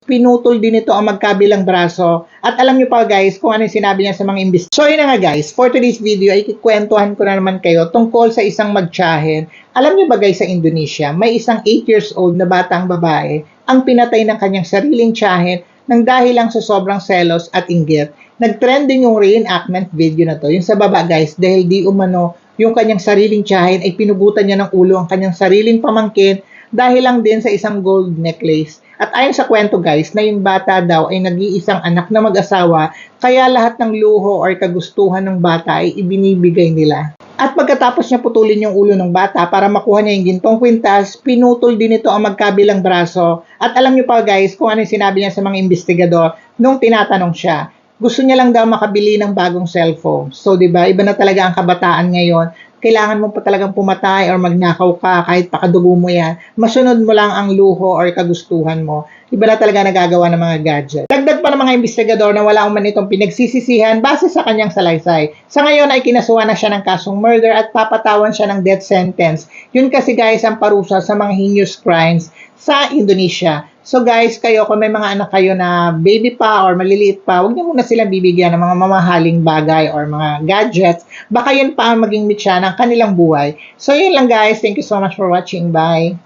Pinutol din ito ang magkabilang braso. At alam niyo pa guys kung ano yung sinabi niya sa mga investigators. So yun na nga guys, for today's video ay kikwentuhan ko na naman kayo tungkol sa isang magtiyahin. Alam niyo ba guys, sa Indonesia, may isang 8 years old na batang babae ang pinatay ng kanyang sariling tiyahin nang dahil lang sa sobrang selos at inggit. Nag-trending yung reenactment video na to, yung sa baba guys, dahil di umano yung kanyang sariling tiyahin ay pinugutan niya ng ulo ang kanyang sariling pamangkin dahil lang din sa isang gold necklace. At ayon sa kwento guys, na yung bata daw ay nag-iisang anak na mag-asawa, kaya lahat ng luho or kagustuhan ng bata ay ibinibigay nila. At pagkatapos niya putulin yung ulo ng bata para makuha niya yung gintong kwintas, pinutol din ito ang magkabilang braso. At alam niyo pa guys kung ano yung sinabi niya sa mga investigador nung tinatanong siya. Gusto niya lang daw makabili ng bagong cellphone. So 'di ba, iba na talaga ang kabataan ngayon. Kailangan mo pa talagang pumatay or magnakaw ka kahit pakadugo mo yan. Masunod mo lang ang luho or kagustuhan mo. Iba na talaga nagagawa ng mga gadget. Dagdag pa ng mga investigador na wala man itong pinagsisisihan base sa kanyang salaysay. Sa ngayon ay kinasuhan na siya ng kasong murder at papatawan siya ng death sentence. Yun kasi guys ang parusa sa mga heinous crimes sa Indonesia. So guys, kayo kung may mga anak kayo na baby pa or maliliit pa, huwag niyo muna silang bibigyan ng mga mamahaling bagay or mga gadgets. Baka yun pa ang maging mitya ng kanilang buhay. So yun lang guys. Thank you so much for watching. Bye!